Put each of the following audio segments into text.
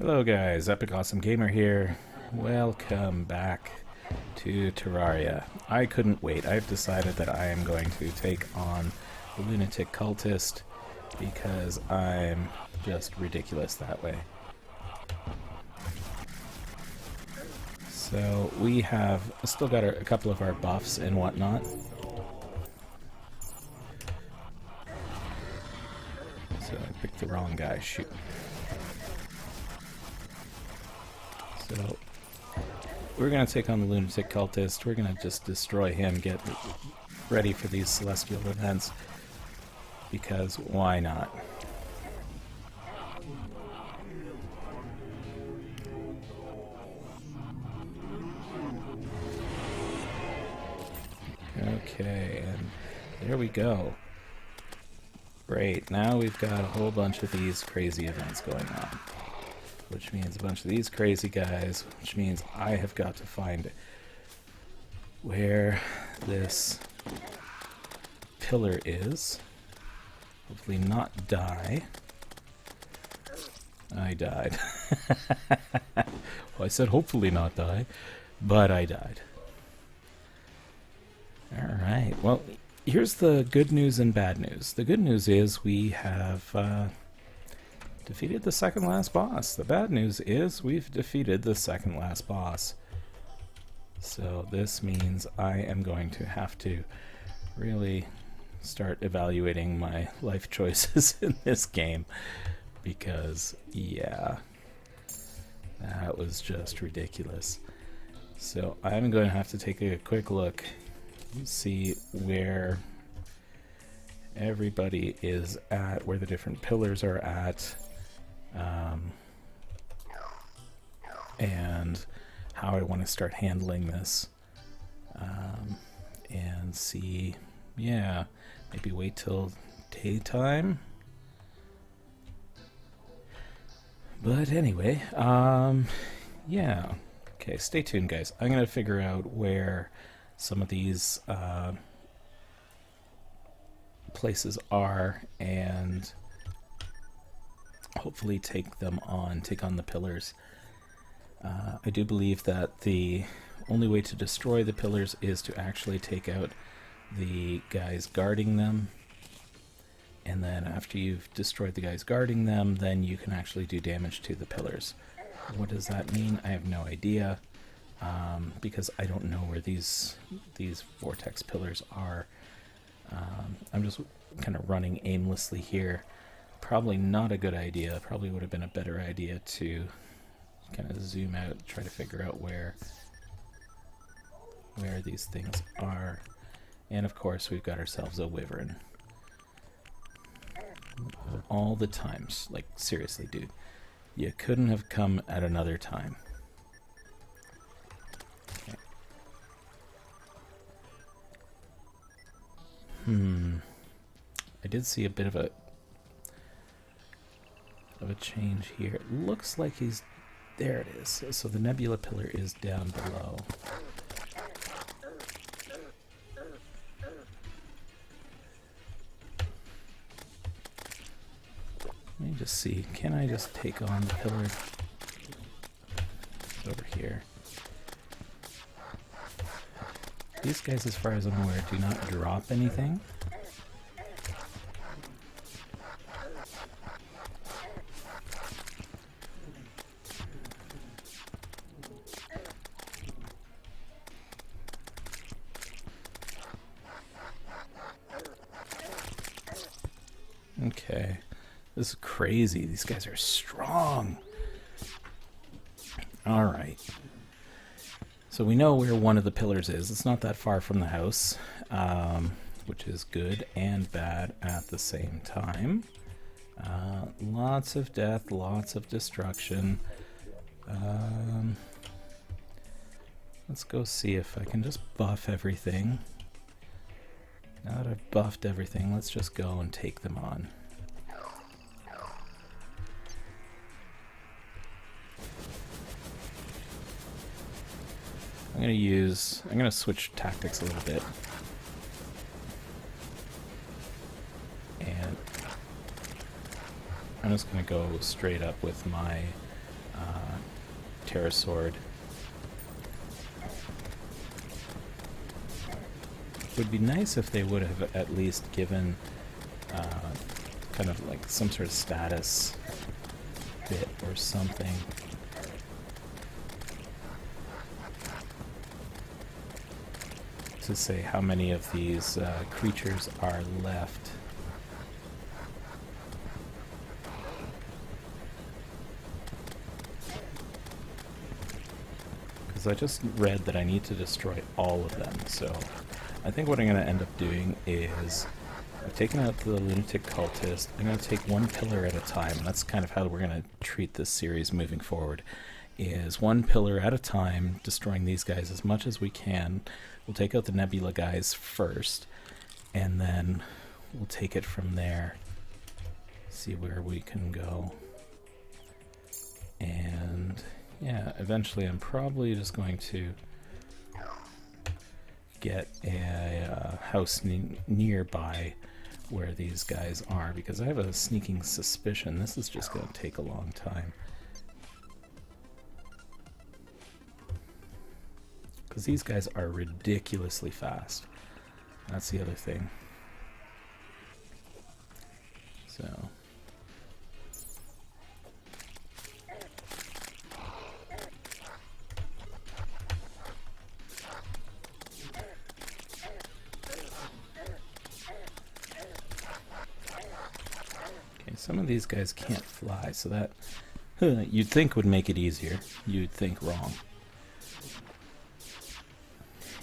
Hello guys, EpicAwesomeGamer here. Welcome back to Terraria. I couldn't wait. I've decided that I am going to take on the Lunatic Cultist because I'm just ridiculous that way. So we have still got a couple of our buffs and whatnot. So I picked the wrong guy, shoot. So we're going to take on the Lunatic Cultist. We're going to just destroy him, get ready for these celestial events, because why not? Okay, and there we go. Great, now we've got a whole bunch of these crazy events going on. Which means a bunch of these crazy guys, which means I have got to find where this pillar is. Hopefully not die. I died. Well, I said hopefully not die, but I died. Alright, well, here's the good news and bad news. The good news is we have defeated the second last boss. The bad news is we've defeated the second last boss. So this means I am going to have to really start evaluating my life choices in this game, because yeah, that was just ridiculous. So I'm going to have to take a quick look and see where everybody is at, where the different pillars are at, and how I want to start handling this, and see, yeah, maybe wait till daytime. But anyway, yeah, okay, stay tuned guys. I'm going to figure out where some of these places are, and hopefully take on the pillars. I do believe that the only way to destroy the pillars is to actually take out the guys guarding them, and then after you've destroyed the guys guarding them, then you can actually do damage to the pillars. What does that mean? I have no idea, because I don't know where these vortex pillars are. I'm just kind of running aimlessly here. Probably not a good idea. Probably would have been a better idea to kind of zoom out, try to figure out where these things are. And of course we've got ourselves a wyvern. All the times, like seriously dude, you couldn't have come at another time. Okay. I did see a bit of a change here. It looks like he's there. It is. So the Nebula pillar is down below. Let me just see. Can I just take on the pillar over here? These guys, as far as I'm aware, do not drop anything. Okay, this is crazy. These guys are strong. Alright. So we know where one of the pillars is. It's not that far from the house, which is good and bad at the same time. Lots of death, lots of destruction. Let's go see if I can just buff everything. Now that I've buffed everything, let's just go and take them on. I'm going to switch tactics a little bit. And I'm just going to go straight up with my Terra Sword. It would be nice if they would have at least given kind of like some sort of status bit or something. To say how many of these creatures are left. Because I just read that I need to destroy all of them, so I think what I'm going to end up doing is I've taken out the Lunatic Cultist. I'm going to take one pillar at a time. That's kind of how we're going to treat this series moving forward, is one pillar at a time, destroying these guys as much as we can. We'll take out the Nebula guys first, and then we'll take it from there, see where we can go. And yeah, eventually I'm probably just going to get a house nearby where these guys are, because I have a sneaking suspicion this is just going to take a long time. Because these guys are ridiculously fast. That's the other thing. So. Okay, some of these guys can't fly, so that you'd think would make it easier. You'd think wrong.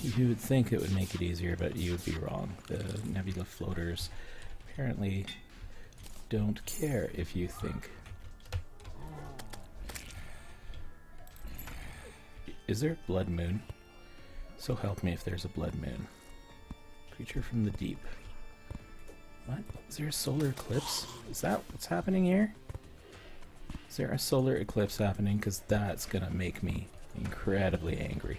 You would think it would make it easier, but you would be wrong. The Nebula floaters apparently don't care if you think. Is there a blood moon? So help me if there's a blood moon. Creature from the deep. What? Is there a solar eclipse? Is that what's happening here? Is there a solar eclipse happening? Because that's gonna make me incredibly angry.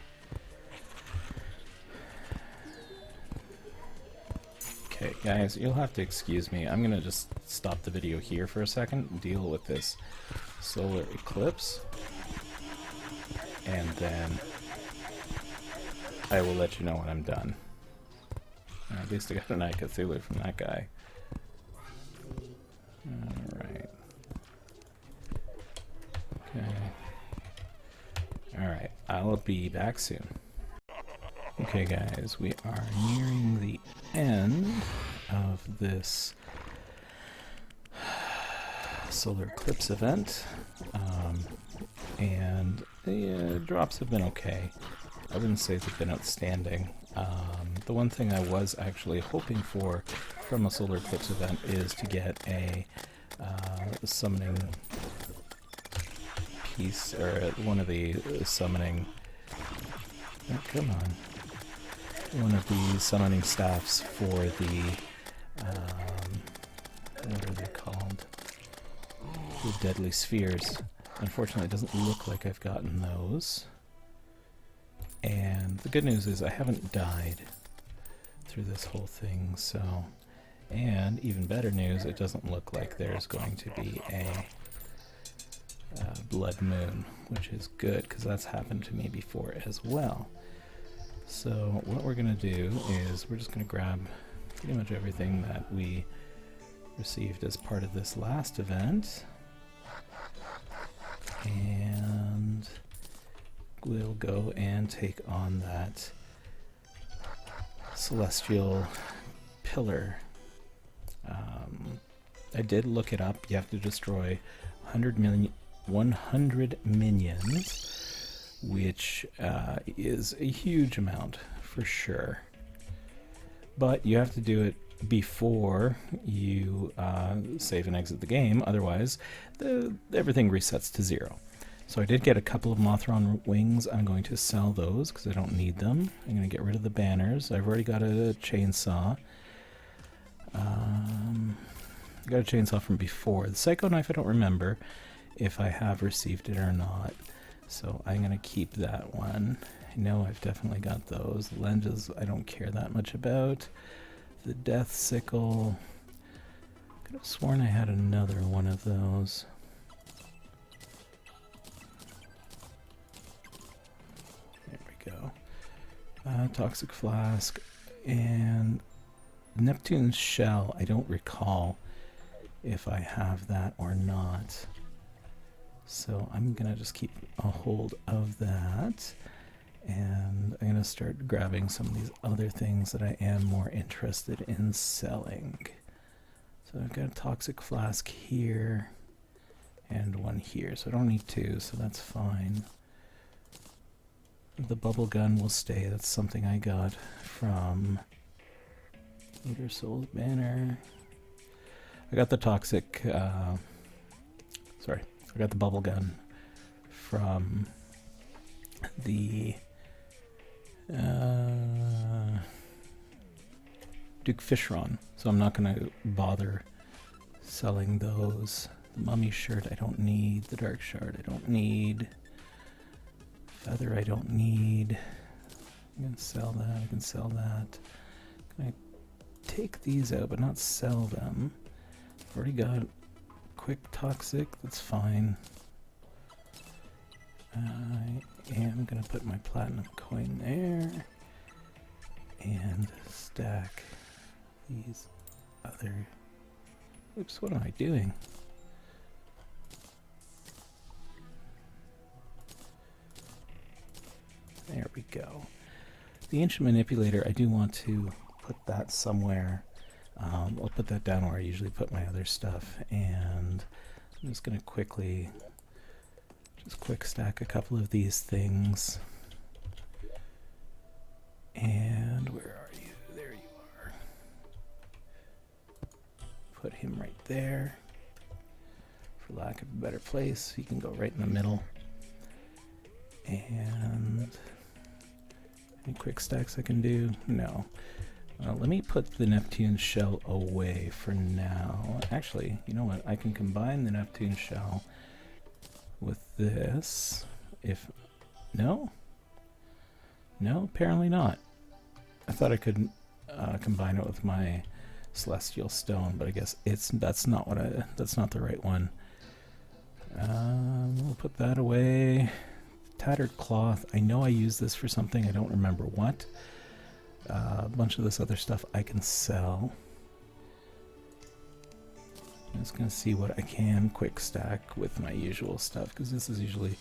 Okay, guys, you'll have to excuse me. I'm gonna just stop the video here for a second and deal with this solar eclipse. And then I will let you know when I'm done. At least I got an Eye Cthulhu from that guy. Alright. Okay. Alright, I'll be back soon. Okay guys, we are nearing the end of this solar eclipse event, and the drops have been okay. I wouldn't say they've been outstanding. The one thing I was actually hoping for from a solar eclipse event is to get a summoning piece, or one of the summoning... Oh, come on. One of the summoning staffs for the, what are they called? The deadly spheres. Unfortunately, it doesn't look like I've gotten those. And the good news is I haven't died through this whole thing, so... And even better news, it doesn't look like there's going to be a blood moon, which is good, because that's happened to me before as well. So what we're going to do is we're just going to grab pretty much everything that we received as part of this last event, and we'll go and take on that celestial pillar. I did look it up. You have to destroy 100 minions, which is a huge amount for sure. But you have to do it before you save and exit the game, otherwise everything resets to 0. So I did get a couple of Mothron wings. I'm going to sell those because I don't need them. I'm going to get rid of the banners. I've already got a chainsaw. I got a chainsaw from before. The Psycho Knife I don't remember if I have received it or not. So I'm going to keep that one. I know I've definitely got those. Lenses I don't care that much about. The Death Sickle. I could have sworn I had another one of those. Toxic Flask, and Neptune's Shell. I don't recall if I have that or not. So I'm going to just keep a hold of that. And I'm going to start grabbing some of these other things that I am more interested in selling. So I've got a Toxic Flask here and one here. So I don't need two, so that's fine. The bubble gun will stay. That's something I got from Looter Soul's banner. I got the toxic, I got the bubble gun from the Duke Fishron, so I'm not going to bother selling those. The mummy shirt I don't need, the dark shard I don't need, feather I don't need. I can sell that, I can sell that. Can I take these out but not sell them? I've already got quick toxic, that's fine. I am going to put my platinum coin there and stack these other... Oops, what am I doing? There we go. The Ancient Manipulator, I do want to put that somewhere. I'll put that down where I usually put my other stuff, and I'm just going to quickly quick stack a couple of these things. And where are you? There you are. Put him right there. For lack of a better place, he can go right in the middle. And any quick stacks I can do? No. Let me put the Neptune shell away for now. Actually, you know what? I can combine the Neptune shell with this. If no, apparently not. I thought I could combine it with my celestial stone, but I guess that's not the right one. We'll put that away. Tattered cloth. I know I use this for something. I don't remember what. A bunch of this other stuff I can sell. I'm just going to see what I can quick stack with my usual stuff, because this is usually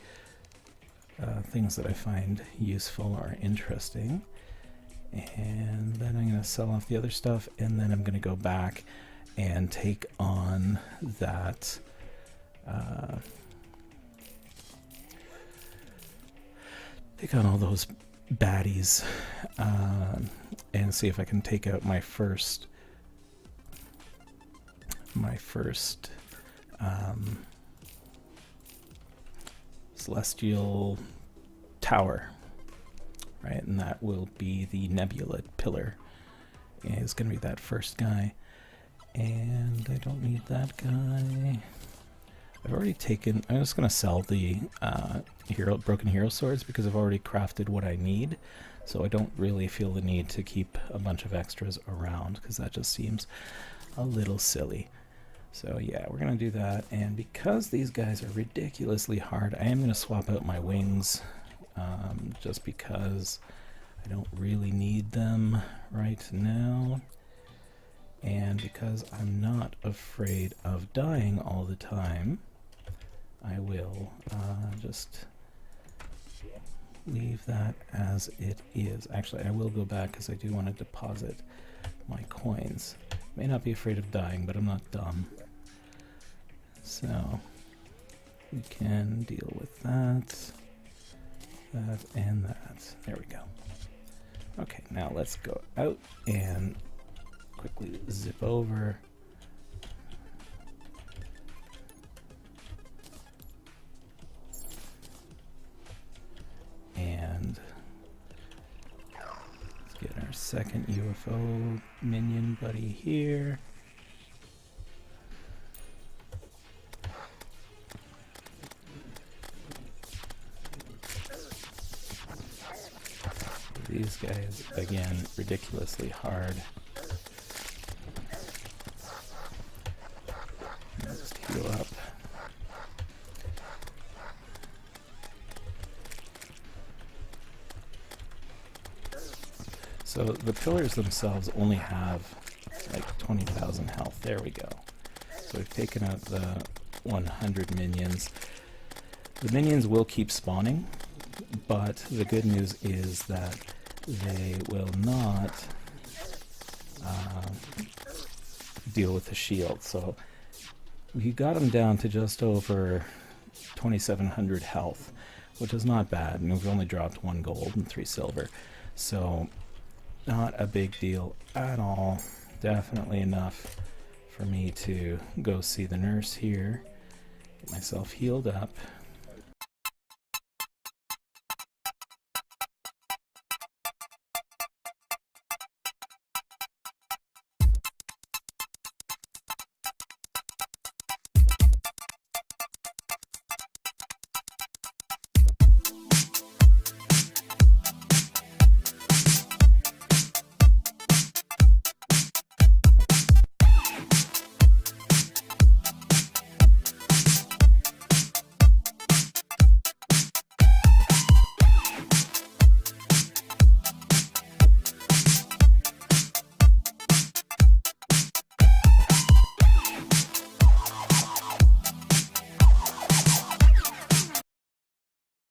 things that I find useful or interesting. And then I'm going to sell off the other stuff, and then I'm going to go back and take on that take on all those baddies and see if I can take out my first celestial tower, right? And that will be the Nebula pillar. And it's going to be that first guy. And I don't need that guy. I've already taken... I'm just going to sell the broken hero swords because I've already crafted what I need. So I don't really feel the need to keep a bunch of extras around because that just seems a little silly. So yeah, we're going to do that. And because these guys are ridiculously hard, I am going to swap out my wings just because I don't really need them right now. And because I'm not afraid of dying all the time, I will just leave that as it is. Actually, I will go back because I do want to deposit my coins. May not be afraid of dying, but I'm not dumb. So we can deal with that, that, and that. There we go. Okay, now let's go out and quickly zip over. And let's get our second UFO minion buddy here. These guys, again, ridiculously hard. Let's heal up. So the pillars themselves only have like 20,000 health. There we go. So we've taken out the 100 minions. The minions will keep spawning, but the good news is that they will not deal with the shield. So we got them down to just over 2,700 health, which is not bad, and we've only dropped 1 gold and 3 silver. So not a big deal at all. Definitely enough for me to go see the nurse here, get myself healed up,